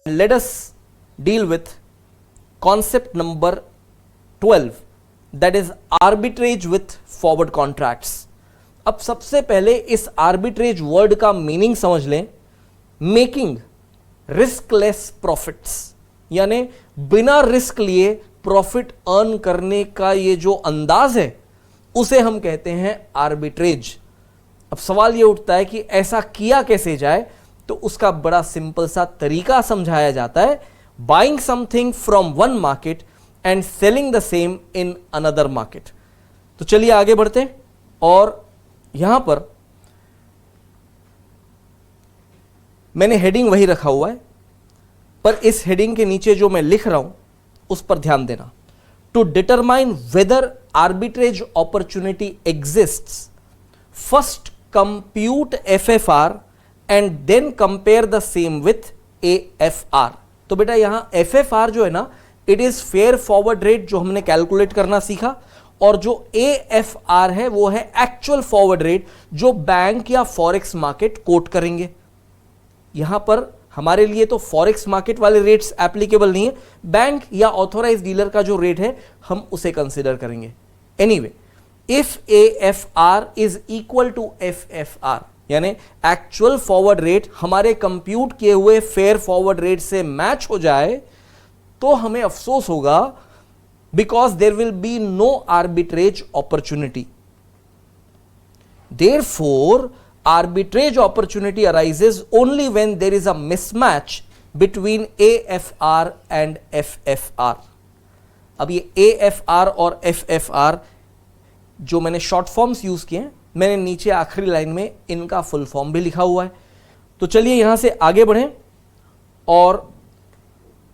Let us deal with concept number 12, that is arbitrage with forward contracts. अब सबसे पहले इस arbitrage वर्ड का मीनिंग समझ लें. मेकिंग रिस्कलेस प्रॉफिट्स, यानी बिना रिस्क लिए प्रॉफिट अर्न करने का ये जो अंदाज है उसे हम कहते हैं आर्बिट्रेज. अब सवाल ये उठता है कि ऐसा किया कैसे जाए, तो उसका बड़ा सिंपल सा तरीका समझाया जाता है. Buying something from one market and selling the same in another market. तो चलिए आगे बढ़ते हैं. और यहां पर मैंने हेडिंग वही रखा हुआ है, पर इस हेडिंग के नीचे जो मैं लिख रहा हूं उस पर ध्यान देना. To determine whether arbitrage opportunity exists, first compute FFR and then compare the same with AFR. तो बेटा यहां एफएफआर जो है ना, it is fair forward rate, जो हमने कैलकुलेट करना सीखा. और जो एएफआर है वो है एक्चुअल फॉरवर्ड रेट, जो बैंक या फॉरेक्स मार्केट कोट करेंगे. यहां पर हमारे लिए तो फॉरेक्स मार्केट वाले रेट्स एप्लीकेबल नहीं है, बैंक या ऑथोराइज डीलर का जो रेट है हम उसे कंसीडर करेंगे. Anyway, if AFR is equal to FFR, यानी एक्चुअल फॉरवर्ड रेट हमारे कंप्यूट किए हुए फेयर फॉरवर्ड रेट से मैच हो जाए, तो हमें अफसोस होगा, because there will be no arbitrage opportunity. Therefore arbitrage opportunity arises only when there is a mismatch between AFR and FFR. अब ये AFR और FFR जो मैंने शॉर्ट फॉर्म्स यूज किए हैं, मैंने नीचे आखिरी लाइन में इनका फुल फॉर्म भी लिखा हुआ है. तो चलिए यहां से आगे बढ़ें और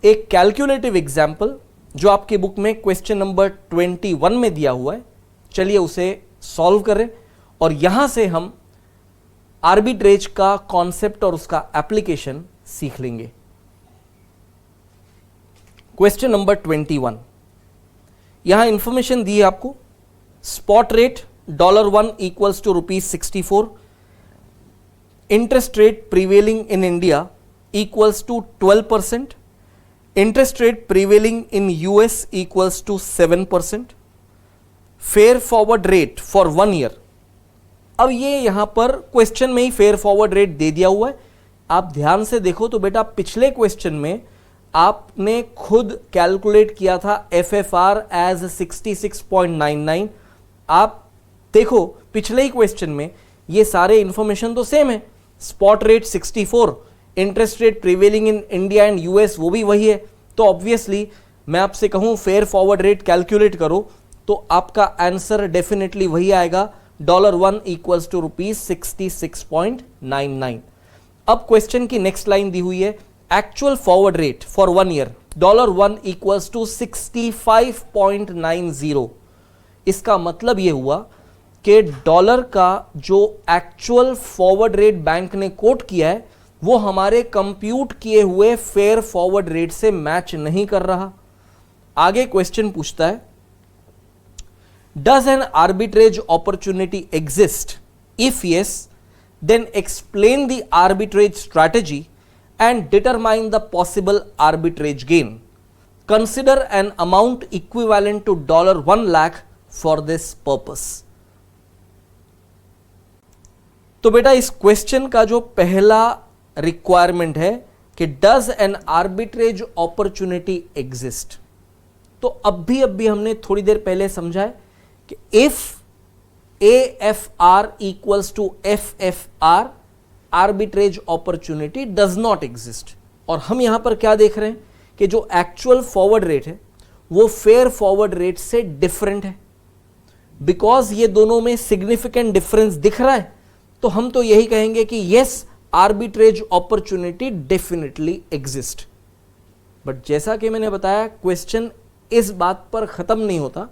एक कैलकुलेटिव एग्जाम्पल जो आपकी बुक में क्वेश्चन नंबर 21 में दिया हुआ है, चलिए उसे सॉल्व करें और यहां से हम आर्बिट्रेज का कॉन्सेप्ट और उसका एप्लीकेशन सीख लेंगे. क्वेश्चन नंबर 21, यहां इंफॉर्मेशन दी है आपको. Spot rate $1 equals to ₹64. Interest rate prevailing in India equals to 12%. Interest rate prevailing in US equals to 7%. Fair forward rate for 1 year. अब ये यहां पर क्वेश्चन में ही फेयर फॉरवर्ड रेट दे दिया हुआ है. आप ध्यान से देखो तो बेटा पिछले क्वेश्चन में आपने खुद कैलकुलेट किया था एफएफआर एज 66.99. आप देखो पिछले ही क्वेश्चन में ये सारे इंफॉर्मेशन तो सेम है. Spot rate 64, interest rate prevailing in India and US वो भी वही है. तो ऑब्वियसली मैं आपसे कहूं फेयर फॉरवर्ड रेट कैलकुलेट करो तो आपका आंसर डेफिनेटली वही आएगा, $1 इक्वल्स टू ₹66.99. अब क्वेश्चन की नेक्स्ट लाइन दी हुई है, actual forward rate for 1 year $1 equals to 65.90. इसका मतलब यह हुआ कि डॉलर का जो एक्चुअल फॉरवर्ड रेट बैंक ने कोट किया है वो हमारे कंप्यूट किए हुए फेयर फॉरवर्ड रेट से मैच नहीं कर रहा. आगे क्वेश्चन पूछता है, does an arbitrage opportunity exist? If yes, then explain the arbitrage strategy and determine the possible arbitrage gain. Consider an amount equivalent to $1 lakh for this purpose. तो बेटा इस क्वेश्चन का जो पहला रिक्वायरमेंट है कि does an arbitrage opportunity exist, तो अभी हमने थोड़ी देर पहले समझा है if AFR equals to FFR, arbitrage opportunity does not exist. और हम यहां पर क्या देख रहे हैं कि जो एक्चुअल फॉरवर्ड रेट है वो फेयर फॉरवर्ड रेट से डिफरेंट है. बिकॉज ये दोनों में सिग्निफिकेंट डिफरेंस दिख रहा है तो हम तो यही कहेंगे कि yes, arbitrage opportunity definitely exist. But जैसा कि मैंने बताया क्वेश्चन इस बात पर खत्म नहीं होता.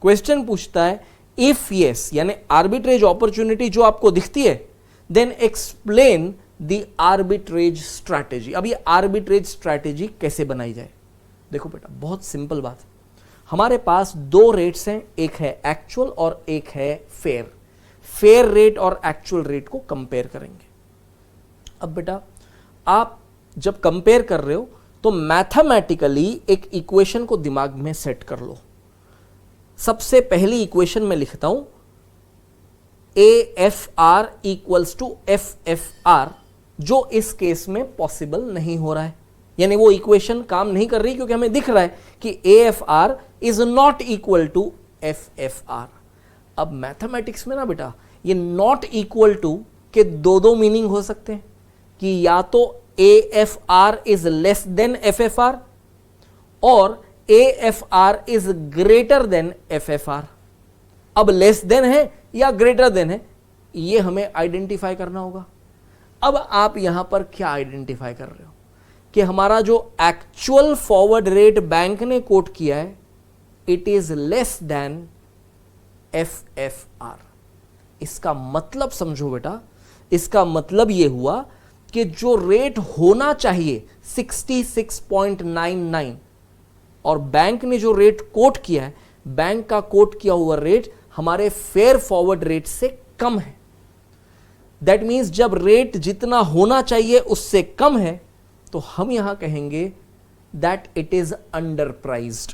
क्वेश्चन पूछता है इफ यस, यानी आर्बिट्रेज अपॉर्चुनिटी जो आपको दिखती है, then explain the arbitrage strategy. अब ये आर्बिट्रेज स्ट्रैटेजी कैसे बनाई जाए? देखो बेटा बहुत सिंपल बात है. हमारे पास दो रेट्स हैं, एक है एक्चुअल और एक है फेयर. फेयर रेट और एक्चुअल रेट को कंपेयर करेंगे. अब बेटा आप जब कंपेयर कर रहे हो तो मैथमेटिकली एक इक्वेशन को दिमाग में सेट कर लो। सबसे पहली इक्वेशन में लिखता हूं AFR इक्वल्स टू FFR, जो इस केस में पॉसिबल नहीं हो रहा है, यानी वो इक्वेशन काम नहीं कर रही क्योंकि हमें दिख रहा है कि AFR is not equal to FFR। अब मैथमेटिक्स में ना बेटा ये नॉट इक्वल टू के दो मीनिंग हो सकते हैं कि या तो AFR is less than FFR और AFR is greater than FFR। अब लेस देन है या ग्रेटर देन है ये हमें आइडेंटिफाई करना होगा। अब आप यहां पर क्या आइडेंटिफाई कर रहे हो कि हमारा जो एक्चुअल फॉरवर्ड रेट बैंक ने कोट किया है it is less than FFR। इसका मतलब समझो बेटा, इसका मतलब यह हुआ कि जो रेट होना चाहिए 66.99 और बैंक ने जो रेट कोट किया है, बैंक का कोट किया हुआ रेट हमारे फेयर फॉरवर्ड रेट से कम है। दैट मीन्स जब रेट जितना होना चाहिए उससे कम है तो हम यहां कहेंगे that it is under prized.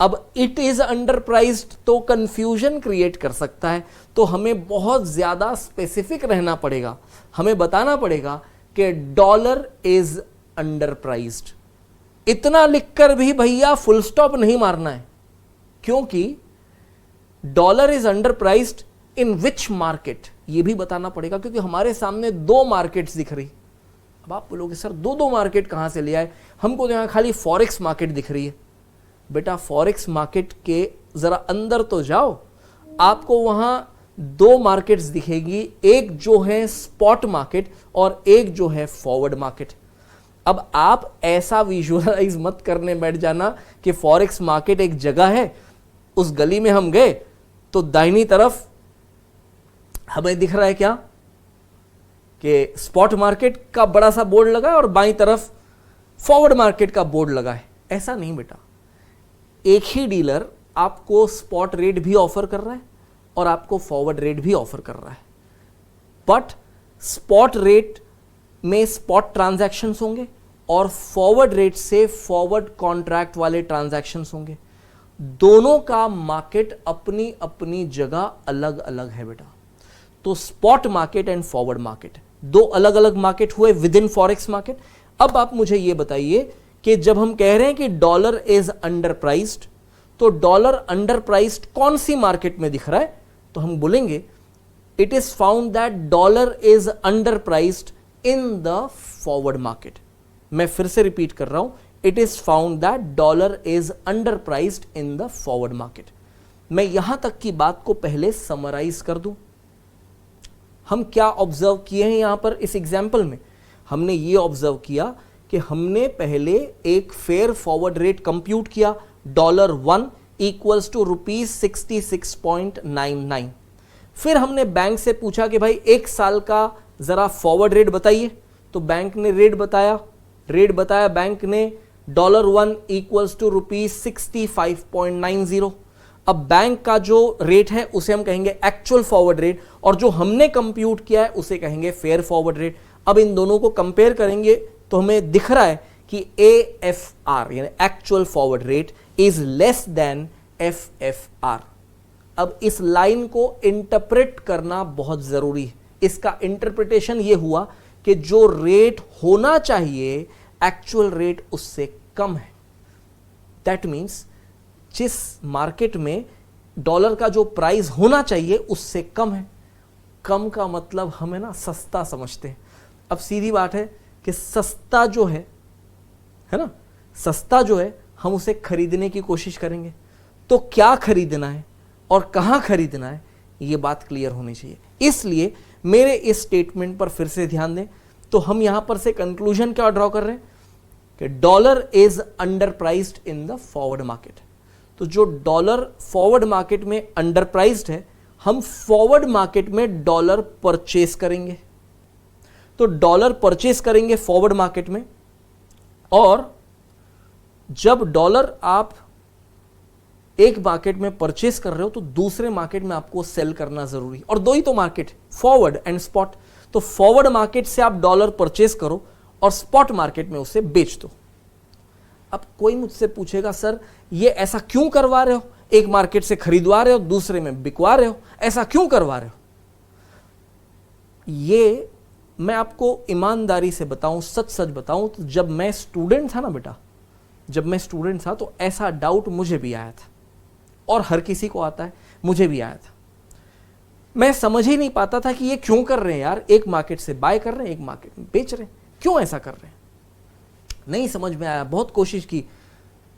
अब इट इज अंडर प्राइज्ड तो कंफ्यूजन क्रिएट कर सकता है, तो हमें बहुत ज्यादा स्पेसिफिक रहना पड़ेगा। हमें बताना पड़ेगा कि डॉलर इज अंडर प्राइज्ड। इतना लिखकर भी भैया फुल स्टॉप नहीं मारना है, क्योंकि dollar is under prized in which market ये भी बताना पड़ेगा, क्योंकि हमारे सामने दो मार्केट्स दिख रही। अब आप बोलोगे सर दो मार्केट कहां से ले आए, हमको तो यहां खाली फॉरेक्स मार्केट दिख रही है। बेटा फॉरेक्स मार्केट के जरा अंदर तो जाओ, आपको वहां दो मार्केट्स दिखेगी, एक जो है स्पॉट मार्केट और एक जो है फॉरवर्ड मार्केट। अब आप ऐसा विजुअलाइज मत करने बैठ जाना कि फॉरेक्स मार्केट एक जगह है, उस गली में हम गए तो दाहिनी तरफ हमें दिख रहा है क्या कि स्पॉट मार्केट का बड़ा सा बोर्ड लगा है और बाईं तरफ फॉरवर्ड मार्केट का बोर्ड लगा है। ऐसा नहीं बेटा, एक ही डीलर आपको स्पॉट रेट भी ऑफर कर रहा है और आपको फॉरवर्ड रेट भी ऑफर कर रहा है, बट स्पॉट रेट में स्पॉट ट्रांजैक्शंस होंगे और फॉरवर्ड रेट से फॉरवर्ड कॉन्ट्रैक्ट वाले ट्रांजैक्शंस होंगे। दोनों का मार्केट अपनी अपनी जगह अलग अलग है बेटा। तो spot market and forward market दो अलग अलग मार्केट हुए विद इन फॉरेक्स मार्केट। अब आप मुझे यह बताइए कि जब हम कह रहे हैं कि डॉलर इज अंडर प्राइस्ड, तो डॉलर अंडर प्राइस्ड कौन सी मार्केट में दिख रहा है, तो हम बोलेंगे it is found that dollar is under priced in the forward market. मैं फिर से रिपीट कर रहा हूं, it is found that dollar is under priced in the forward market. मैं यहां तक की बात को पहले समराइज कर दूं। हम क्या ऑब्जर्व किए हैं यहां पर इस एग्जाम्पल में, हमने ये ऑब्जर्व किया कि हमने पहले एक फेयर फॉरवर्ड रेट कंप्यूट किया, $1 इक्वल्स टू ₹66.99। फिर हमने बैंक से पूछा कि भाई एक साल का जरा फॉरवर्ड रेट बताइए, तो बैंक ने रेट बताया बैंक ने $1 इक्वल्स टू ₹65.90। अब बैंक का जो रेट है उसे हम कहेंगे एक्चुअल फॉरवर्ड रेट और जो हमने कंप्यूट किया है उसे कहेंगे फेयर फॉरवर्ड रेट। अब इन दोनों को कंपेयर करेंगे तो हमें दिख रहा है कि AFR यानी actual forward rate is less than FFR। अब इस लाइन को इंटरप्रेट करना बहुत जरूरी है। इसका इंटरप्रिटेशन यह हुआ कि जो रेट होना चाहिए एक्चुअल रेट उससे कम है। दैट मीन्स जिस मार्केट में डॉलर का जो प्राइस होना चाहिए उससे कम है। कम का मतलब हमें ना सस्ता समझते हैं। अब सीधी बात है कि सस्ता जो है ना, सस्ता जो है हम उसे खरीदने की कोशिश करेंगे। तो क्या खरीदना है और कहां खरीदना है ये बात क्लियर होनी चाहिए। इसलिए मेरे इस स्टेटमेंट पर फिर से ध्यान दें। तो हम यहां पर से कंक्लूजन क्या ड्रॉ कर रहे हैं कि dollar is under priced in the forward market. तो जो डॉलर फॉरवर्ड मार्केट में अंडर प्राइस्ड है, हम फॉरवर्ड मार्केट में डॉलर परचेस करेंगे। तो डॉलर परचेस करेंगे फॉरवर्ड मार्केट में, और जब डॉलर आप एक मार्केट में परचेस कर रहे हो तो दूसरे मार्केट में आपको सेल करना जरूरी है। और दो ही तो मार्केट, फॉरवर्ड एंड स्पॉट। तो फॉरवर्ड मार्केट से आप डॉलर परचेस करो और स्पॉट मार्केट में उसे बेच दो। अब कोई मुझसे पूछेगा सर ये ऐसा क्यों करवा रहे हो, एक मार्केट से खरीदवा रहे हो दूसरे में बिकवा रहे हो, ऐसा क्यों करवा रहे हो? ये मैं आपको ईमानदारी से बताऊं, सच सच बताऊं तो जब मैं स्टूडेंट था ना बेटा, जब मैं स्टूडेंट था तो ऐसा डाउट मुझे भी आया था, और हर किसी को आता है, मुझे भी आया था। मैं समझ ही नहीं पाता था कि ये क्यों कर रहे हैं यार, एक मार्केट से बाय कर रहे हैं, एक मार्केट में बेच रहे हैं, क्यों ऐसा कर रहे हैं? नहीं समझ में आया, बहुत कोशिश की।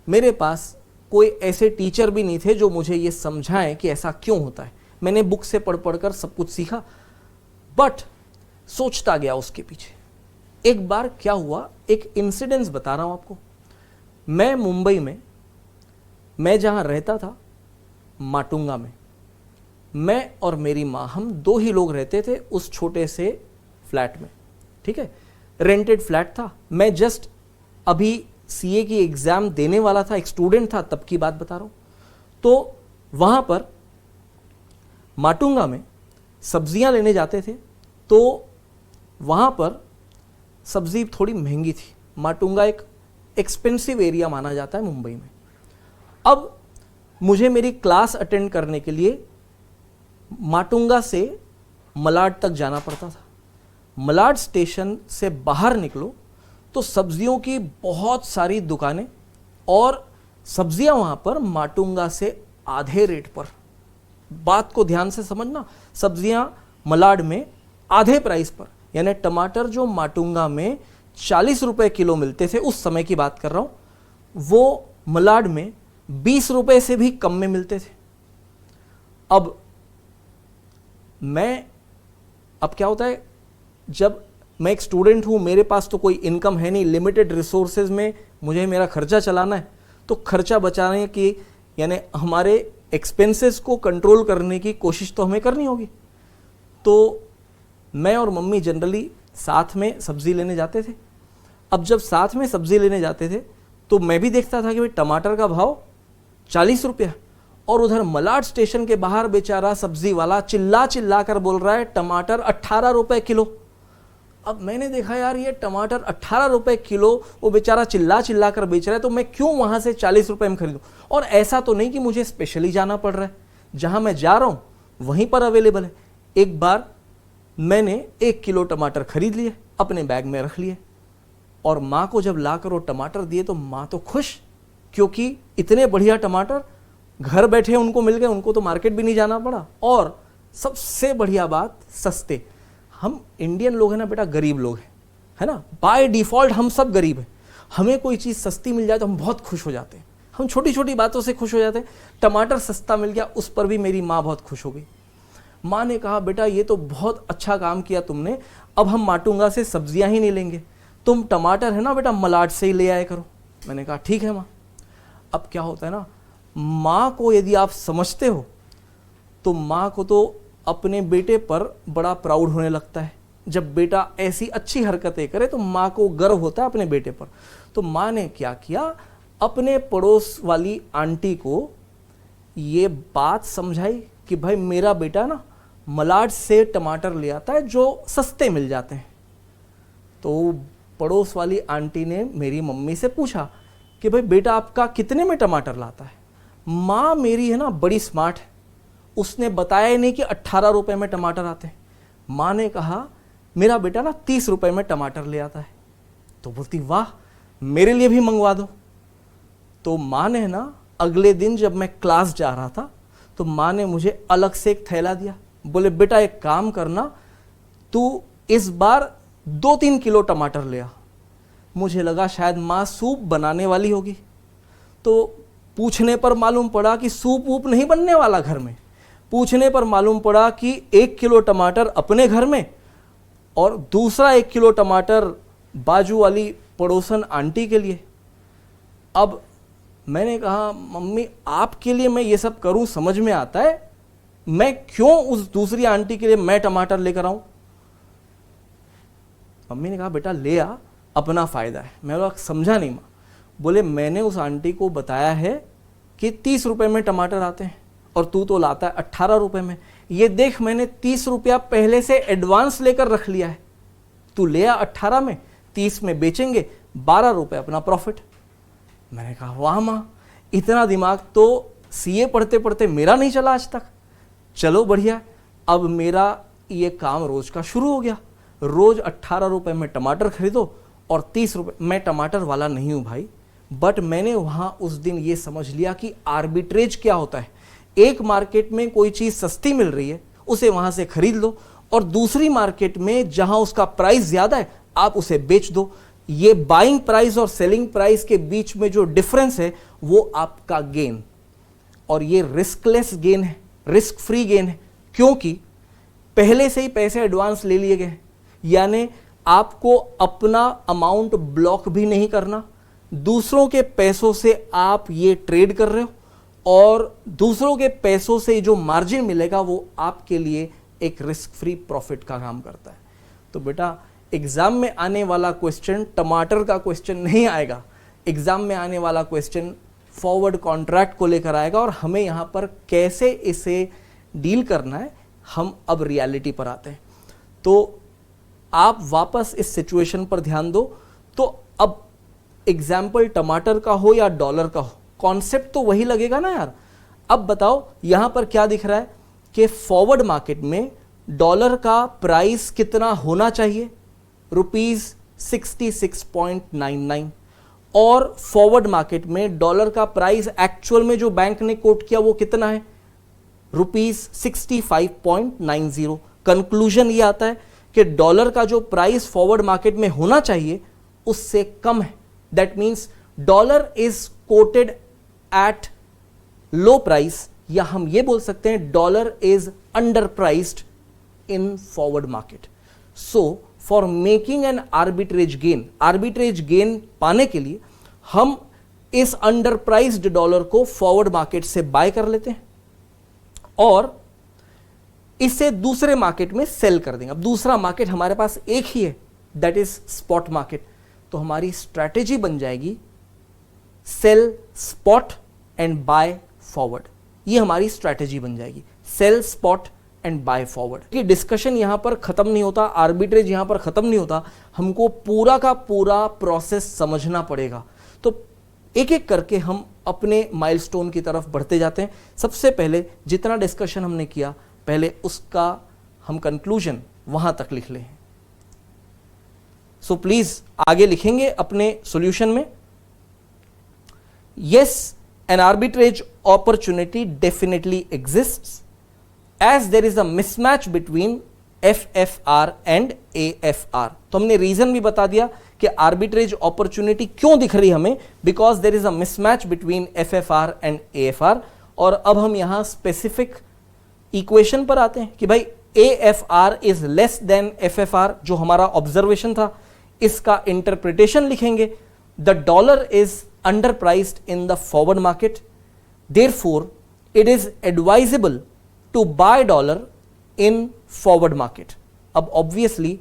मेरे पास कोई ऐसे टीचर भी नहीं थे जो मुझे ये समझाएं कि ऐसा क्यों होता है। मैंने बुक से पढ़ पढ़कर सब कुछ सीखा, बट सोचता गया उसके पीछे। एक बार क्या हुआ, एक इंसिडेंस बता रहा हूं आपको। मैं मुंबई में, मैं जहां रहता था माटुंगा में, मैं और मेरी माँ, हम 2 ही लोग रहते थे उस छोटे से फ्लैट में, ठीक है, रेंटेड फ्लैट था। मैं जस्ट अभी सीए की एग्जाम देने वाला था, एक स्टूडेंट था, तब की बात बता रहा हूं। तो वहां पर माटुंगा में सब्जियां लेने जाते थे, तो वहां पर सब्जी थोड़ी महंगी थी। माटुंगा एक एक्सपेंसिव एरिया माना जाता है मुंबई में। अब मुझे मेरी क्लास अटेंड करने के लिए माटुंगा से मलाड तक जाना पड़ता था। मलाड स्टेशन से बाहर निकलो तो सब्जियों की बहुत सारी दुकानें, और सब्जियां वहां पर माटुंगा से आधे रेट पर। बात को ध्यान से समझना, सब्जियां मलाड में आधे प्राइस पर, यानी टमाटर जो माटुंगा में 40 रुपए किलो मिलते थे, उस समय की बात कर रहा हूं, वो मलाड में 20 रुपए से भी कम में मिलते थे। अब क्या होता है, जब मैं एक स्टूडेंट हूं, मेरे पास तो कोई इनकम है नहीं, लिमिटेड रिसोर्सेज में मुझे मेरा खर्चा चलाना है, तो खर्चा बचाने की, यानी हमारे एक्सपेंसेस को कंट्रोल करने की कोशिश तो हमें करनी होगी। तो मैं और मम्मी जनरली साथ में सब्जी लेने जाते थे। अब जब साथ में सब्जी लेने जाते थे तो मैं भी देखता था कि भाई टमाटर का भाव 40 रुपया, और उधर मलाड स्टेशन के बाहर बेचारा सब्जी वाला चिल्ला चिल्ला कर बोल रहा है टमाटर 18 रुपए किलो। अब मैंने देखा यार ये टमाटर 18 रुपए किलो वो बेचारा चिल्ला चिल्ला कर बेच रहा है, तो मैं क्यों वहां से 40 रुपए में खरीदूं? और ऐसा तो नहीं कि मुझे स्पेशली जाना पड़ रहा है, जहां मैं जा रहा हूं वहीं पर अवेलेबल है। एक बार मैंने 1 किलो टमाटर खरीद लिए, अपने बैग में रख लिए, और माँ को जब लाकर वो टमाटर दिए तो माँ तो खुश, क्योंकि इतने बढ़िया टमाटर घर बैठे उनको मिल गए, उनको तो मार्केट भी नहीं जाना पड़ा, और सबसे बढ़िया बात सस्ते। हम इंडियन लोग हैं ना बेटा, गरीब लोग हैं, है ना, बाय डिफॉल्ट हम सब गरीब हैं। हमें कोई चीज़ सस्ती मिल जाए तो हम बहुत खुश हो जाते हैं, हम छोटी छोटी बातों से खुश हो जाते हैं। टमाटर सस्ता मिल गया, उस पर भी मेरी माँ बहुत खुश हो गई। माँ ने कहा बेटा ये तो बहुत अच्छा काम किया तुमने, अब हम माटुंगा से सब्जियां ही नहीं लेंगे, तुम टमाटर है ना बेटा मलाड से ही ले आया करो। मैंने कहा ठीक है माँ। अब क्या होता है ना, माँ को यदि आप समझते हो तो माँ को तो अपने बेटे पर बड़ा प्राउड होने लगता है। जब बेटा ऐसी अच्छी हरकतें करे तो माँ को गर्व होता है अपने बेटे पर। तो माँ ने क्या किया, अपने पड़ोस वाली आंटी को ये बात समझाई कि भाई मेरा बेटा ना मलाड से टमाटर ले आता है जो सस्ते मिल जाते हैं। तो पड़ोस वाली आंटी ने मेरी मम्मी से पूछा कि भाई बेटा आपका कितने में टमाटर लाता है? माँ मेरी है ना बड़ी स्मार्ट है, उसने बताया नहीं कि 18 रुपए में टमाटर आते हैं। माँ ने कहा मेरा बेटा ना 30 रुपए में टमाटर ले आता है। तो बोलती वाह मेरे लिए भी मंगवा दो। तो माँ ने ना अगले दिन जब मैं क्लास जा रहा था तो माँ ने मुझे अलग से एक थैला दिया, बोले बेटा एक काम करना, तू इस बार 2-3 किलो टमाटर ले आ। मुझे लगा शायद माँ सूप बनाने वाली होगी, तो पूछने पर मालूम पड़ा कि सूप वूप नहीं बनने वाला घर में। पूछने पर मालूम पड़ा कि 1 किलो टमाटर अपने घर में और दूसरा 1 किलो टमाटर बाजू वाली पड़ोसन आंटी के लिए। अब मैंने कहा मम्मी आपके लिए मैं ये सब करूं, समझ में आता है, मैं क्यों उस दूसरी आंटी के लिए मैं टमाटर लेकर आऊं? मम्मी ने कहा बेटा ले आ, अपना फायदा है। मैं बोला समझा नहीं माँ। बोले मैंने उस आंटी को बताया है कि 30 रुपए में टमाटर आते हैं और तू तो लाता है 18 रुपए में। ये देख मैंने 30 रुपया पहले से एडवांस लेकर रख लिया है, तू ले आ 18 में, 30 में बेचेंगे, 12 रुपए अपना प्रॉफिट। मैंने कहा वाह माँ, इतना दिमाग तो सीए पढ़ते पढ़ते मेरा नहीं चला आज तक। चलो बढ़िया, अब मेरा ये काम रोज का शुरू हो गया। रोज 18 रुपए में टमाटर खरीदो और 30 रुपए। मैं टमाटर वाला नहीं हूं भाई, बट मैंने वहां उस दिन ये समझ लिया कि आर्बिट्रेज क्या होता है। एक मार्केट में कोई चीज सस्ती मिल रही है, उसे वहां से खरीद लो, और दूसरी मार्केट में जहां उसका प्राइस ज्यादा है आप उसे बेच दो। ये बाइंग प्राइस और सेलिंग प्राइस के बीच में जो डिफरेंस है वो आपका गेन, और ये रिस्कलेस गेन है, रिस्क फ्री गेन है, क्योंकि पहले से ही पैसे एडवांस ले लिए गए। यानी आपको अपना अमाउंट ब्लॉक भी नहीं करना, दूसरों के पैसों से आप ये ट्रेड कर रहे हो, और दूसरों के पैसों से जो मार्जिन मिलेगा वो आपके लिए एक रिस्क फ्री प्रॉफिट का काम करता है। तो बेटा एग्जाम में आने वाला क्वेश्चन टमाटर का क्वेश्चन नहीं आएगा, एग्जाम में आने वाला क्वेश्चन फॉरवर्ड कॉन्ट्रैक्ट को लेकर आएगा, और हमें यहां पर कैसे इसे डील करना है हम अब रियलिटी पर आते हैं। तो आप वापस इस सिचुएशन पर ध्यान दो। तो अब एग्जाम्पल टमाटर का हो या डॉलर का हो, कॉन्सेप्ट तो वही लगेगा ना यार। अब बताओ यहां पर क्या दिख रहा है कि फॉरवर्ड मार्केट में डॉलर का प्राइस कितना होना चाहिए, ₹66.99, और फॉरवर्ड मार्केट में डॉलर का प्राइस एक्चुअल में जो बैंक ने कोट किया वो कितना है, ₹65.90। कंक्लूजन ये आता है कि डॉलर का जो प्राइस फॉरवर्ड मार्केट में होना चाहिए उससे कम है। That means dollar is coated at low price, या हम ये बोल सकते हैं dollar is under priced in forward market. So for making an arbitrage gain पाने के लिए हम इस अंडर प्राइस्ड डॉलर को फॉरवर्ड मार्केट से बाय कर लेते हैं और इसे दूसरे मार्केट में सेल कर देंगे। अब दूसरा मार्केट हमारे पास एक ही है, दैट इज स्पॉट मार्केट। तो हमारी स्ट्रैटेजी बन जाएगी sell spot and buy forward. ये हमारी स्ट्रैटेजी बन जाएगी, sell spot and buy forward. कि डिस्कशन यहां पर खत्म नहीं होता, आर्बिट्रेज यहां पर खत्म नहीं होता, हमको पूरा का पूरा प्रोसेस समझना पड़ेगा। तो एक एक करके हम अपने माइलस्टोन की तरफ बढ़ते जाते हैं। सबसे पहले जितना डिस्कशन हमने किया, पहले उसका हम कंक्लूजन वहां तक लिख लें। सो प्लीज आगे लिखेंगे अपने सॉल्यूशन में, yes an arbitrage opportunity definitely exists as there is a mismatch between FFR and AFR। तो हमने रीजन भी बता दिया कि आर्बिट्रेज अपॉर्चुनिटी क्यों दिख रही हमें, because there is a mismatch between FFR and AFR। और अब हम यहां स्पेसिफिक इक्वेशन पर आते हैं कि भाई AFR is less than FFR, जो हमारा ऑब्जर्वेशन था। इसका इंटरप्रिटेशन लिखेंगे, the dollar is underpriced in the forward market, therefore it is advisable to buy dollar in forward market। अब obviously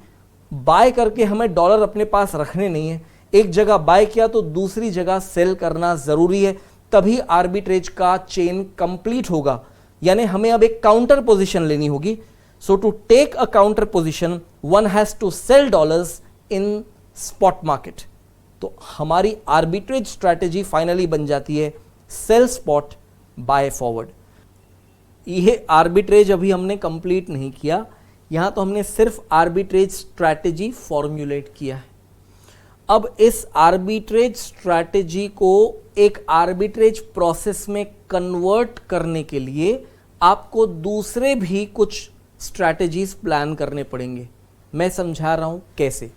buy करके हमें डॉलर अपने पास रखने नहीं है, एक जगह बाय किया तो दूसरी जगह सेल करना जरूरी है, तभी आर्बिट्रेज का चेन कंप्लीट होगा। यानी हमें अब एक काउंटर पोजीशन लेनी होगी। So to take a counter position one has to sell dollars in spot market. तो हमारी आर्बिट्रेज स्ट्रैटेजी फाइनली बन जाती है सेल स्पॉट बाय फॉरवर्ड। यह आर्बिट्रेज अभी हमने कंप्लीट नहीं किया, यहां तो हमने सिर्फ आर्बिट्रेज स्ट्रैटेजी फॉर्म्युलेट किया है। अब इस आर्बिट्रेज स्ट्रैटेजी को एक आर्बिट्रेज प्रोसेस में कन्वर्ट करने के लिए आपको दूसरे भी कुछ स्ट्रैटेजीज प्लान करने पड़ेंगे। मैं समझा रहा हूं कैसे।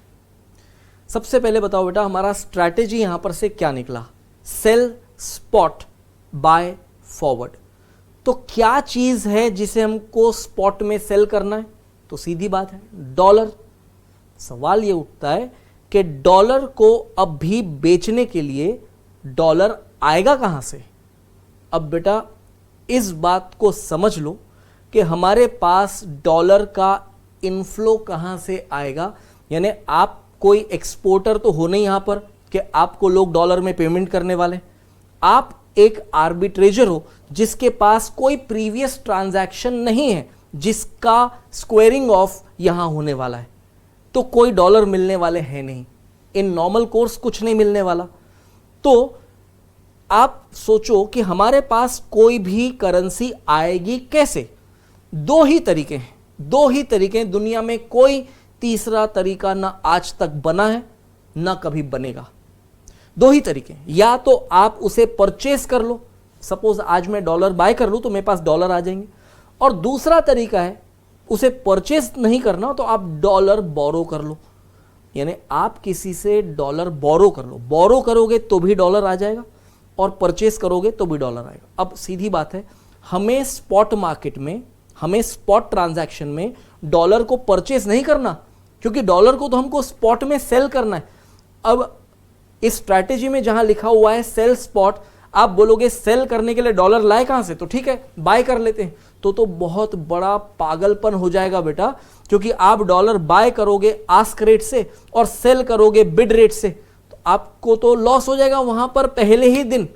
सबसे पहले बताओ बेटा, हमारा स्ट्रैटेजी यहां पर से क्या निकला, सेल स्पॉट बाय फॉरवर्ड। तो क्या चीज है जिसे हमको स्पॉट में सेल करना है? तो सीधी बात है डॉलर। सवाल ये उठता है कि डॉलर को अब भी बेचने के लिए डॉलर आएगा कहां से? अब बेटा इस बात को समझ लो कि हमारे पास डॉलर का इनफ्लो कहां से आएगा। यानी आप कोई एक्सपोर्टर तो हो नहीं यहां पर कि आपको लोग डॉलर में पेमेंट करने वाले, आप एक आर्बिट्रेजर हो जिसके पास कोई प्रीवियस ट्रांजैक्शन नहीं है जिसका स्क्वेयरिंग ऑफ यहां होने वाला है, तो कोई डॉलर मिलने वाले हैं नहीं। इन नॉर्मल कोर्स कुछ नहीं मिलने वाला। तो आप सोचो कि हमारे पास कोई भी करेंसी आएगी कैसे? दो ही तरीके हैं, दुनिया में कोई तीसरा तरीका ना आज तक बना है ना कभी बनेगा। दो ही तरीके हैं, या तो आप उसे परचेस कर लो, सपोज आज मैं डॉलर बाय कर लूं तो मेरे पास डॉलर आ जाएंगे, और दूसरा तरीका है उसे परचेस नहीं करना तो आप डॉलर बोरो कर लो, यानी आप किसी से डॉलर बोरो कर लो। बोरो करोगे तो भी डॉलर आ जाएगा और परचेस करोगे तो भी डॉलर आएगा। अब सीधी बात है, हमें स्पॉट मार्केट में, हमें स्पॉट ट्रांजैक्शन में डॉलर को परचेस नहीं करना, क्योंकि डॉलर को तो हमको स्पॉट में सेल करना है। अब इस स्ट्रैटेजी में जहां लिखा हुआ है सेल स्पॉट, आप बोलोगे सेल करने के लिए डॉलर लाए कहां से? तो ठीक है बाय कर लेते हैं, तो बहुत बड़ा पागलपन हो जाएगा बेटा, क्योंकि आप डॉलर बाय करोगे आस्क रेट से और सेल करोगे बिड रेट से, तो आपको तो लॉस हो जाएगा वहां पर पहले ही दिन।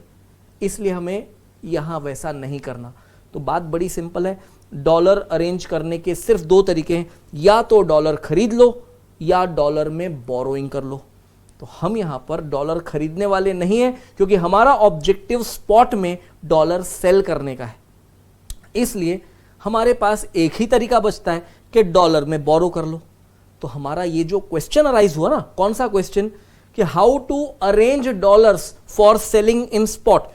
इसलिए हमें यहां वैसा नहीं करना। तो बात बड़ी सिंपल है, डॉलर अरेंज करने के सिर्फ दो तरीके हैं, या तो डॉलर खरीद लो या डॉलर में बोरोइंग कर लो। तो हम यहां पर डॉलर खरीदने वाले नहीं हैं, क्योंकि हमारा ऑब्जेक्टिव स्पॉट में डॉलर सेल करने का है। इसलिए हमारे पास एक ही तरीका बचता है कि डॉलर में बोरो कर लो। तो हमारा ये जो क्वेश्चन अराइज हुआ ना, कौन सा क्वेश्चन, कि how to arrange dollars for selling in spot.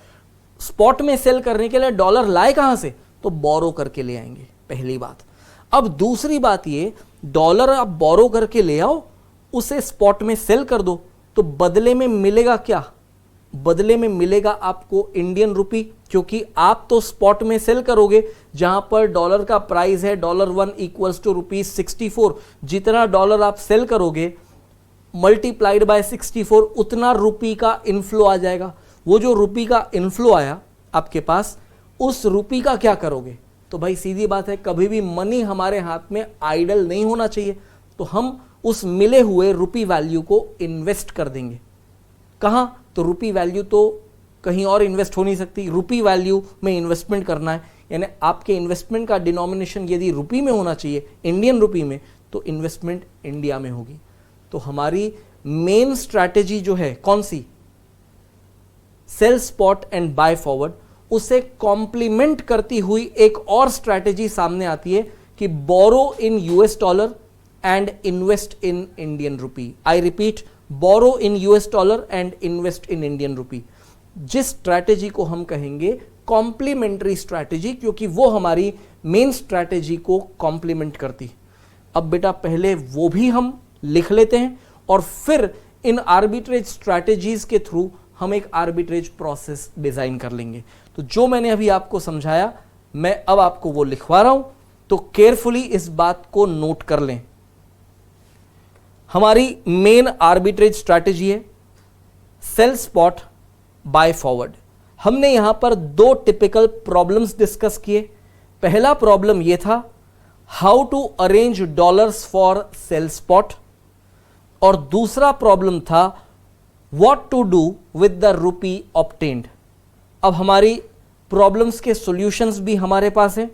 Spot में सेल करने के लिए डॉलर लाए कहां से? तो बोरो करके ले आएंगे, पहली बात। अब दूसरी बात ये, डॉलर आप बोरो करके ले आओ, उसे स्पॉट में सेल कर दो, तो बदले में मिलेगा क्या? बदले में मिलेगा आपको इंडियन रुपी, क्योंकि आप तो स्पॉट में सेल करोगे जहां पर डॉलर का प्राइस है $1 इक्वल्स टू ₹64। जितना डॉलर आप सेल करोगे मल्टीप्लाइड बाय 64, उतना रुपी का इनफ्लो आ जाएगा। वो जो रुपी का इनफ्लो आया आपके पास, उस रुपी का क्या करोगे? तो भाई सीधी बात है, कभी भी मनी हमारे हाथ में आइडल नहीं होना चाहिए, तो हम उस मिले हुए रुपी वैल्यू को इन्वेस्ट कर देंगे। कहां? तो रुपी वैल्यू तो कहीं और इन्वेस्ट हो नहीं सकती, रुपी वैल्यू में इन्वेस्टमेंट करना है, यानी आपके इन्वेस्टमेंट का डिनोमिनेशन यदि रुपी में होना चाहिए, इंडियन रुपी में, तो इन्वेस्टमेंट इंडिया में होगी। तो हमारी मेन स्ट्रैटेजी जो है कौन सी? Sell spot and buy forward. उसे कॉम्प्लीमेंट करती हुई एक और स्ट्रैटेजी सामने आती है कि borrow in US dollar and invest in Indian rupee. I repeat, borrow in US dollar and invest in Indian rupee, जिस स्ट्रैटेजी को हम कहेंगे कॉम्प्लीमेंट्री स्ट्रैटेजी, क्योंकि वो हमारी मेन स्ट्रैटेजी को कॉम्प्लीमेंट करती। अब बेटा पहले वो भी हम लिख लेते हैं और फिर इन आर्बिट्रेज स्ट्रैटेजीज के थ्रू हम एक आर्बिट्रेज प्रोसेस डिजाइन कर लेंगे। तो जो मैंने अभी आपको समझाया, मैं अब आपको वो लिखवा रहा हूं, तो केयरफुली इस बात को नोट कर लें। हमारी मेन आर्बिट्रेज स्ट्रैटेजी है सेल स्पॉट बाय फॉरवर्ड। हमने यहां पर दो टिपिकल प्रॉब्लम्स डिस्कस किए। पहला प्रॉब्लम यह था how to arrange dollars for sell spot, और दूसरा प्रॉब्लम था what to do with the rupee obtained. अब हमारी प्रॉब्लम्स के सॉल्यूशंस भी हमारे पास हैं।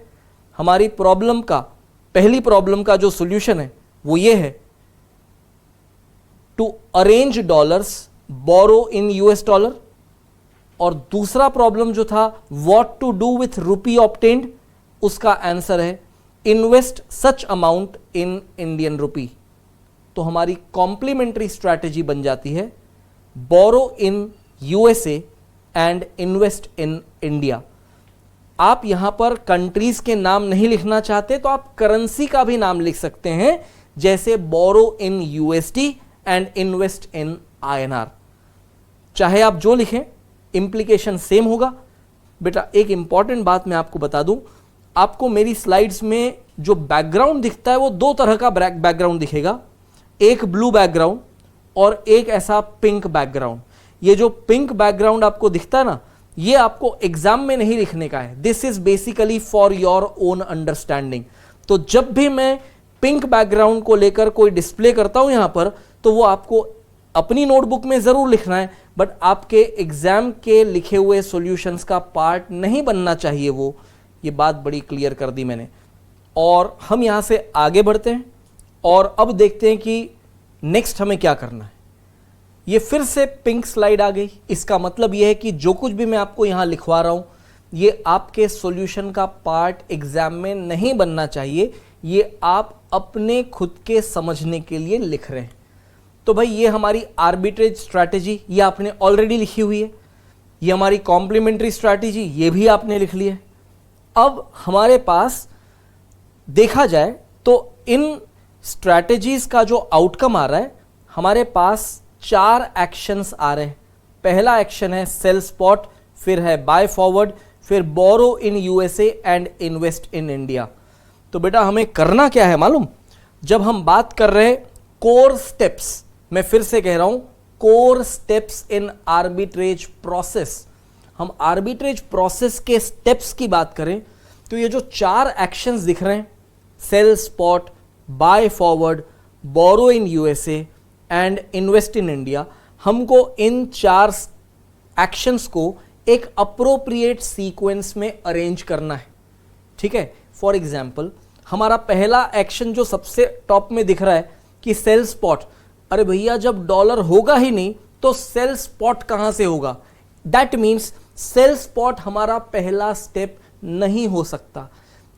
हमारी प्रॉब्लम का, पहली प्रॉब्लम का जो सॉल्यूशन है वो ये है, to arrange dollars borrow in US dollar, और दूसरा प्रॉब्लम जो था what to do with rupee obtained, उसका आंसर है invest such amount in Indian rupee. तो हमारी कॉम्प्लीमेंट्री स्ट्रैटेजी बन जाती है borrow in USA and invest in India. आप यहां पर कंट्रीज के नाम नहीं लिखना चाहते तो आप करेंसी का भी नाम लिख सकते हैं, जैसे borrow in USD and invest in INR. चाहे आप जो लिखें, इंप्लीकेशन सेम होगा। बेटा एक इंपॉर्टेंट बात मैं आपको बता दूं, आपको मेरी स्लाइड्स में जो बैकग्राउंड दिखता है वो दो तरह का बैकग्राउंड दिखेगा, एक ब्लू बैकग्राउंड और एक ऐसा पिंक बैकग्राउंड। ये जो पिंक बैकग्राउंड आपको दिखता है ना, ये आपको एग्जाम में नहीं लिखने का है, this is basically for your own understanding. तो जब भी मैं पिंक बैकग्राउंड को लेकर कोई डिस्प्ले करता हूं यहां पर, तो वो आपको अपनी नोटबुक में जरूर लिखना है, बट आपके एग्जाम के लिखे हुए सॉल्यूशंस का पार्ट नहीं बनना चाहिए वो। ये बात बड़ी क्लियर कर दी मैंने। और हम यहां से आगे बढ़ते हैं और अब देखते हैं कि नेक्स्ट हमें क्या करना है। ये फिर से पिंक स्लाइड आ गई। इसका मतलब ये है कि जो कुछ भी मैं आपको यहाँ लिखवा रहा हूँ ये आपके सॉल्यूशन का पार्ट एग्जाम में नहीं बनना चाहिए, ये आप अपने खुद के समझने के लिए लिख रहे हैं। तो भाई ये हमारी आर्बिट्रेज स्ट्रैटेजी ये आपने ऑलरेडी लिखी हुई है, ये हमारी कॉम्प्लीमेंट्री स्ट्रैटेजी ये भी आपने लिख ली है। अब हमारे पास देखा जाए तो इन स्ट्रैटेजीज का जो आउटकम आ रहा है, हमारे पास 4 एक्शंस आ रहे हैं। पहला एक्शन है सेल स्पॉट, फिर है बाय फॉरवर्ड, फिर borrow in USA and invest in India. तो बेटा हमें करना क्या है मालूम? जब हम बात कर रहे हैं कोर स्टेप्स, मैं फिर से कह रहा हूं core steps in arbitrage process, हम आर्बिट्रेज प्रोसेस के स्टेप्स की बात करें तो ये जो 4 एक्शंस दिख रहे हैं, sell spot, buy forward, borrow in USA and invest in India, हमको इन 4 एक्शंस को एक अप्रोप्रिएट सीक्वेंस में अरेंज करना है। ठीक है, फॉर एग्जाम्पल हमारा पहला एक्शन जो सबसे टॉप में दिख रहा है कि सेल स्पॉट, अरे भैया जब डॉलर होगा ही नहीं तो सेल स्पॉट कहां से होगा? दैट मीन्स सेल स्पॉट हमारा पहला स्टेप नहीं हो सकता।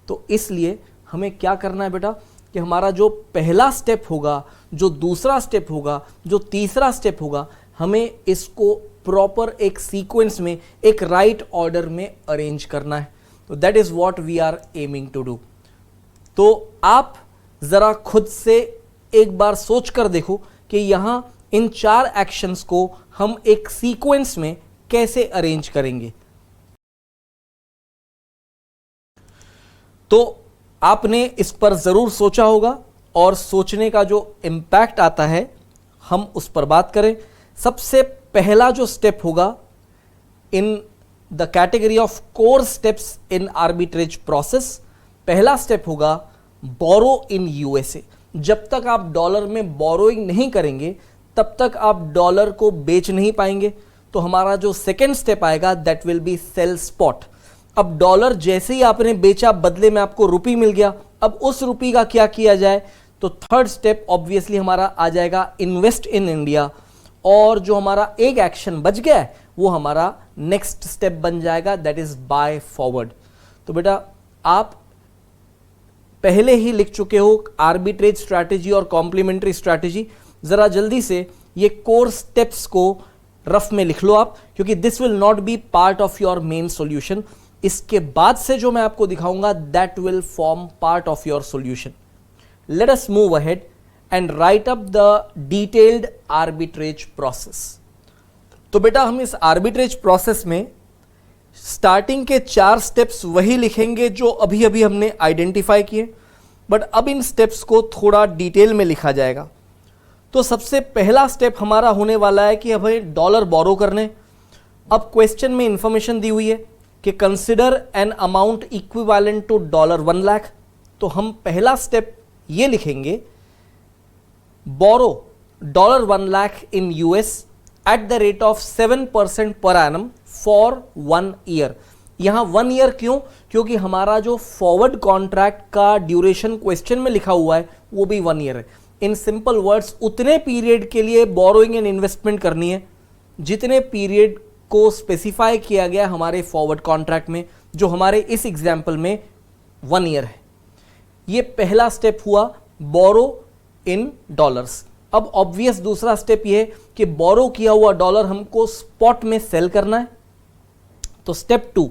तो इसलिए हमें क्या करना है बेटा कि हमारा जो पहला स्टेप होगा, जो दूसरा स्टेप होगा, जो तीसरा स्टेप होगा, हमें इसको प्रॉपर एक सीक्वेंस में, एक राइट ऑर्डर में अरेंज करना है। तो that is what we are aiming to do. तो आप जरा खुद से एक बार सोच कर देखो कि यहां इन 4 एक्शंस को हम एक सीक्वेंस में कैसे अरेंज करेंगे। तो आपने इस पर जरूर सोचा होगा और सोचने का जो इम्पैक्ट आता है हम उस पर बात करें। सबसे पहला जो स्टेप होगा in the category of core steps in arbitrage process, पहला स्टेप होगा बोरो इन यूएसए। जब तक आप डॉलर में बोरोइंग नहीं करेंगे तब तक आप डॉलर को बेच नहीं पाएंगे। तो हमारा जो सेकेंड स्टेप आएगा that will be sell spot. अब डॉलर जैसे ही आपने बेचा, बदले में आपको रुपी मिल गया, अब उस रुपी का क्या किया जाए? तो थर्ड स्टेप ऑब्वियसली हमारा आ जाएगा इन्वेस्ट इन इंडिया, और जो हमारा एक एक्शन बच गया है वो हमारा नेक्स्ट स्टेप बन जाएगा दैट इज बाय फॉरवर्ड। तो बेटा आप पहले ही लिख चुके हो आर्बिट्रेज स्ट्रैटेजी और कॉम्प्लीमेंट्री स्ट्रैटेजी, जरा जल्दी से ये कोर स्टेप्स को रफ में लिख लो आप, क्योंकि this will not be part of your main solution. इसके बाद से जो मैं आपको दिखाऊंगा that will form part of your solution. Let us move ahead and right up the detailed arbitrage process. तो बेटा हम इस आर्बिट्रेज प्रोसेस में स्टार्टिंग के 4 स्टेप्स वही लिखेंगे जो अभी अभी हमने आइडेंटिफाई किए, बट अब इन स्टेप्स को थोड़ा डिटेल में लिखा जाएगा। तो सबसे पहला स्टेप हमारा होने वाला है कि हमें डॉलर बोरो करने। अब क्वेश्चन में इंफॉर्मेशन दी हुई है कि consider an amount equivalent to $1 lakh. तो हम पहला स्टेप ये लिखेंगे borrow $1 lakh in US at the rate of 7% per annum for 1 year. यहां 1 ईयर क्यों? क्योंकि हमारा जो फॉरवर्ड कॉन्ट्रैक्ट का ड्यूरेशन क्वेश्चन में लिखा हुआ है वो भी 1 ईयर है। इन सिंपल वर्ड्स उतने पीरियड के लिए बोरोइंग एंड इन्वेस्टमेंट करनी है जितने पीरियड को स्पेसिफाई किया गया हमारे फॉरवर्ड कॉन्ट्रैक्ट में, जो हमारे इस एग्जाम्पल में 1 ईयर है। ये पहला स्टेप हुआ बोरो इन डॉलर्स। अब ऑब्वियस दूसरा स्टेप ये है कि बोरो किया हुआ डॉलर हमको स्पॉट में सेल करना है। तो step 2,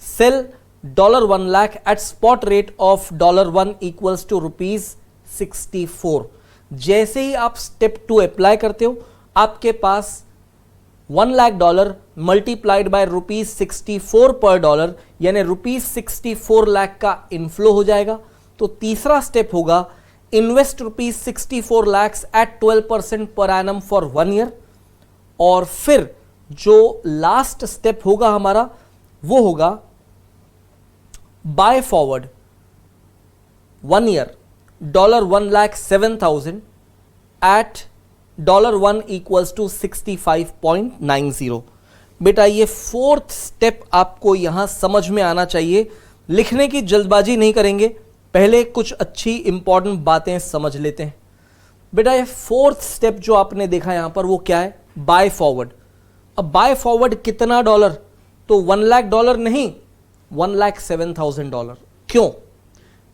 sell $1 lakh at spot rate of $1 equals to ₹64। जैसे ही आप स्टेप 2 अप्लाई करते हो आपके पास $1 लाख मल्टीप्लाइड बाय ₹64 पर डॉलर, यानी ₹64 लाख का इनफ्लो हो जाएगा। तो तीसरा स्टेप होगा invest ₹64 lakhs eight 12% per annum for 1 year. और फिर जो लास्ट स्टेप होगा हमारा वो होगा buy forward 1 year $1,07,000 at $1 equals to 65.90। बेटा ये फोर्थ स्टेप आपको यहां समझ में आना चाहिए। लिखने की जल्दबाजी नहीं करेंगे, पहले कुछ अच्छी इंपॉर्टेंट बातें समझ लेते हैं। बेटा ये फोर्थ स्टेप जो आपने देखा यहां पर वो क्या है? Buy forward. अब बाय फॉरवर्ड कितना डॉलर? तो $1,00,000 नहीं, $1,07,000। क्यों?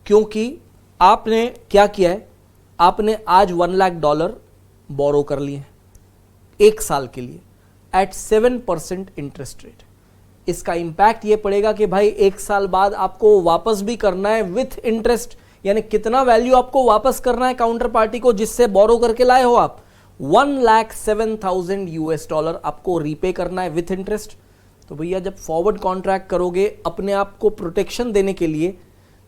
क्योंकि आपने क्या किया है, आपने आज $1,00,000 बोरो कर लिए हैं 1 साल के लिए एट 7% इंटरेस्ट रेट। इसका इंपैक्ट ये पड़ेगा कि भाई 1 साल बाद आपको वापस भी करना है विथ इंटरेस्ट, यानी कितना वैल्यू आपको वापस करना है काउंटर पार्टी को जिससे बोरो करके लाए हो आप, $1,07,000 आपको रीपे करना है विथ इंटरेस्ट। तो भैया जब फॉरवर्ड कॉन्ट्रैक्ट करोगे अपने आप को प्रोटेक्शन देने के लिए,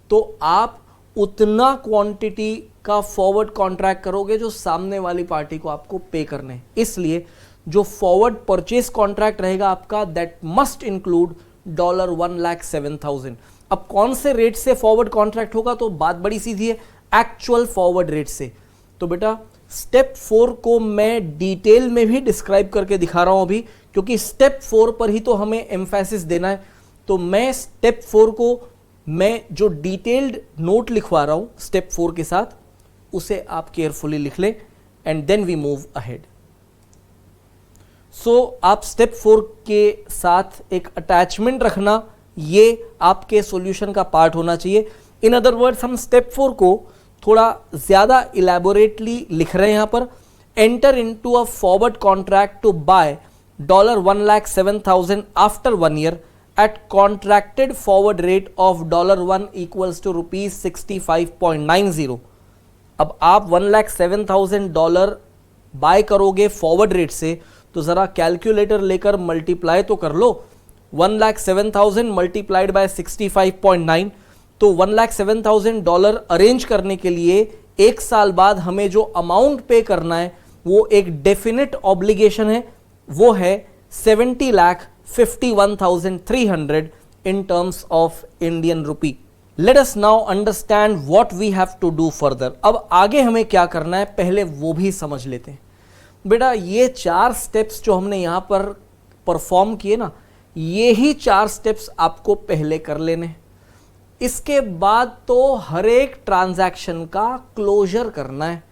तो आप उतना क्वांटिटी का फॉरवर्ड कॉन्ट्रैक्ट करोगे जो सामने वाली पार्टी को आपको पे करने हैं। इसलिए जो फॉरवर्ड परचेस कॉन्ट्रैक्ट रहेगा आपका, दैट मस्ट इंक्लूड $1,07,000। अब कौन से रेट से फॉरवर्ड कॉन्ट्रैक्ट होगा? तो बात बड़ी सीधी है, एक्चुअल फॉरवर्ड रेट से। तो बेटा स्टेप 4 को मैं डिटेल में भी डिस्क्राइब करके दिखा रहा हूं अभी, क्योंकि स्टेप 4 पर ही तो हमें एम्फेसिस देना है। तो मैं स्टेप 4 को मैं जो डिटेल्ड नोट लिखवा रहा हूं स्टेप 4 के साथ, उसे आप केयरफुली लिख लें and then we move ahead. So आप स्टेप 4 के साथ एक अटैचमेंट रखना, ये आपके सॉल्यूशन का पार्ट होना चाहिए। इन अदर वर्ड्स हम स्टेप 4 को थोड़ा ज्यादा इलैबोरेटली लिख रहे हैं यहां पर। Enter into a forward contract to buy $1,07,000 after 1 year at contracted forward rate of $1 equals to ₹65.90। अब आप $1,07,000 बाय करोगे फॉरवर्ड रेट से, तो जरा कैलकुलेटर लेकर मल्टीप्लाई तो कर लो। 1,07,000 मल्टीप्लाइड बाय 65.9, तो $1,07,000 अरेंज करने के लिए 1 साल बाद हमें जो अमाउंट पे करना है वो एक डेफिनेट ऑब्लिगेशन है, वो है 70,51,300 in terms of Indian rupee. Let us now understand what we have to do further. अब आगे हमें क्या करना है पहले वो भी समझ लेते हैं। बेटा ये 4 स्टेप्स जो हमने यहां पर परफॉर्म किए ना, ये ही 4 स्टेप्स आपको पहले कर लेने हैं। इसके बाद तो हर एक ट्रांजैक्शन का क्लोजर करना है,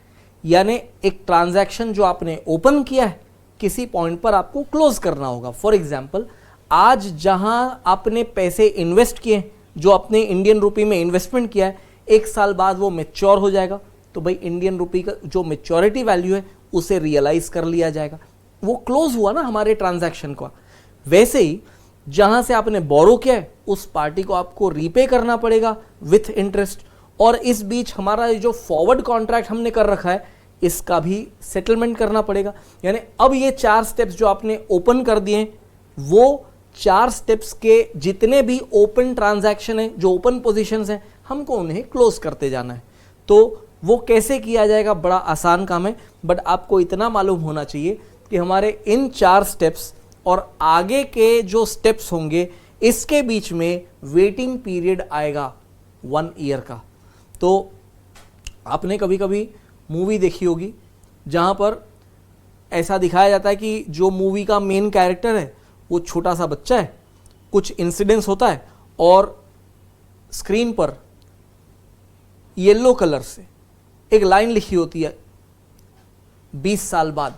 यानी एक ट्रांजैक्शन जो आपने ओपन किया है किसी पॉइंट पर आपको क्लोज करना होगा। फॉर एग्जाम्पल आज जहां आपने पैसे इन्वेस्ट किए, जो अपने इंडियन रुपी में इन्वेस्टमेंट किया है, 1 साल बाद वो मैच्योर हो जाएगा, तो भाई इंडियन रुपी का जो मैच्योरिटी वैल्यू है उसे रियलाइज कर लिया जाएगा, वो क्लोज हुआ ना हमारे ट्रांजैक्शन का। वैसे ही जहां से आपने बोरो किया है उस पार्टी को आपको रीपे करना पड़ेगा विथ इंटरेस्ट, और इस बीच हमारा जो फॉरवर्ड कॉन्ट्रैक्ट हमने कर रखा है इसका भी सेटलमेंट करना पड़ेगा। यानी अब ये 4 स्टेप्स जो आपने ओपन कर दिए हैं, वो 4 स्टेप्स के जितने भी ओपन ट्रांजैक्शन है, जो ओपन पोजीशंस हैं, हमको उन्हें क्लोज करते जाना है। तो वो कैसे किया जाएगा? बड़ा आसान काम है, बट आपको इतना मालूम होना चाहिए कि हमारे इन 4 स्टेप्स और आगे के जो स्टेप्स होंगे इसके बीच में वेटिंग पीरियड आएगा 1 ईयर का। तो आपने कभी कभी मूवी देखी होगी जहां पर ऐसा दिखाया जाता है कि जो मूवी का मेन कैरेक्टर है वो छोटा सा बच्चा है, कुछ इंसिडेंट्स होता है और स्क्रीन पर येलो कलर से एक लाइन लिखी होती है 20 साल बाद,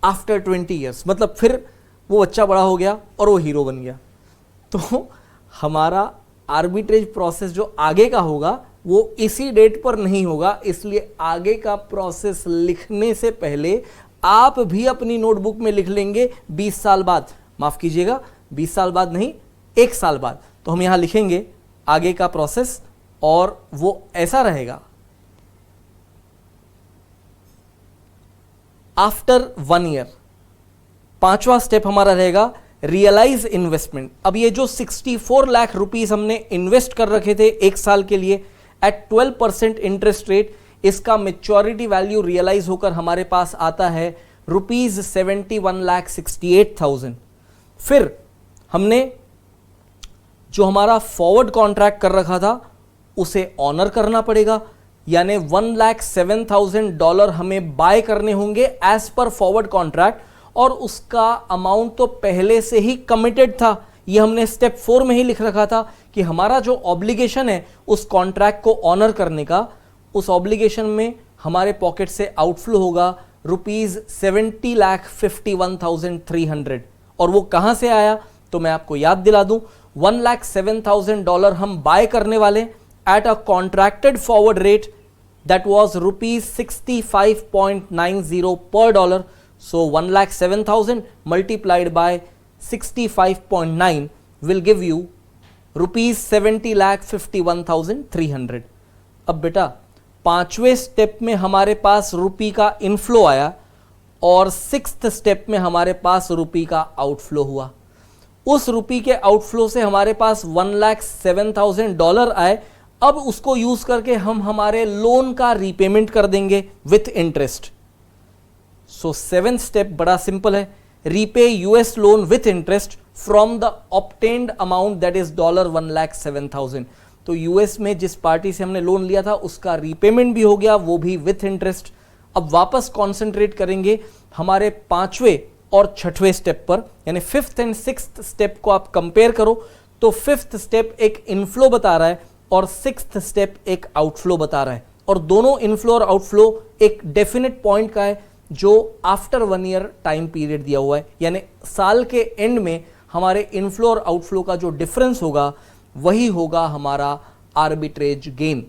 आफ्टर 20 ईयर्स, मतलब फिर वो बच्चा बड़ा हो गया और वो हीरो बन गया। तो हमारा आर्बिट्रेज प्रोसेस जो आगे का होगा वो इसी डेट पर नहीं होगा, इसलिए आगे का प्रोसेस लिखने से पहले आप भी अपनी नोटबुक में लिख लेंगे 20 साल बाद, माफ कीजिएगा 20 साल बाद नहीं, 1 साल बाद। तो हम यहां लिखेंगे आगे का प्रोसेस और वो ऐसा रहेगा, आफ्टर 1 ईयर। 5वां स्टेप हमारा रहेगा रियलाइज इन्वेस्टमेंट। अब ये जो 64 लाख रुपीस हमने इन्वेस्ट कर रखे थे 1 साल के लिए एट 12% इंटरेस्ट रेट, इसका मेच्योरिटी वैल्यू रियलाइज होकर हमारे पास आता है ₹71,68,000। फिर हमने जो हमारा फॉरवर्ड कॉन्ट्रैक्ट कर रखा था उसे ऑनर करना पड़ेगा, यानी $1,07,000 हमें बाय करने होंगे एज पर फॉरवर्ड कॉन्ट्रैक्ट, और उसका अमाउंट तो पहले से ही कमिटेड था। ये हमने स्टेप 4 में ही लिख रखा था कि हमारा जो ऑब्लिगेशन है उस कॉन्ट्रैक्ट को ऑनर करने का, उस ऑब्लिगेशन में हमारे पॉकेट से आउटफ्लो होगा ₹70,51,300। और वो कहां से आया तो मैं आपको याद दिला दूं, $1,07,000 हम बाय करने वाले at a contracted forward rate that was ₹65.90 per dollar. So 1,07,000 multiplied by 65.9 will give you ₹70,51,300. अब बेटा पांचवें स्टेप में हमारे पास रुपी का इनफ्लो आया और सिक्स्थ स्टेप में हमारे पास रुपी का आउटफ्लो हुआ। उस रुपी के आउटफ्लो से हमारे पास $1,07,000 आए। अब उसको यूज करके हम हमारे लोन का रीपेमेंट कर देंगे with interest. So seventh step बड़ा सिंपल है, repay US loan with interest from the obtained amount that is $1,07,000। तो यूएस में जिस पार्टी से हमने लोन लिया था उसका रीपेमेंट भी हो गया, वो भी विथ इंटरेस्ट। अब वापस कॉन्सेंट्रेट करेंगे हमारे पांचवें और छठवें स्टेप पर, यानी फिफ्थ एंड सिक्स्थ स्टेप को आप कंपेयर करो तो फिफ्थ स्टेप एक इनफ्लो बता रहा है और सिक्स्थ स्टेप एक आउटफ्लो बता रहा है। और दोनों इनफ्लो और आउटफ्लो एक डेफिनेट पॉइंट का है जो आफ्टर 1 ईयर टाइम पीरियड दिया हुआ है, यानी साल के एंड में हमारे इनफ्लो और आउटफ्लो का जो डिफरेंस होगा वही होगा हमारा आर्बिट्रेज गेन।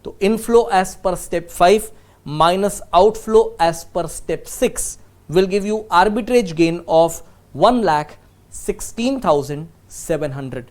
तो inflow as per step 5 minus outflow as per step 6 will give you arbitrage gain of 1,16,700.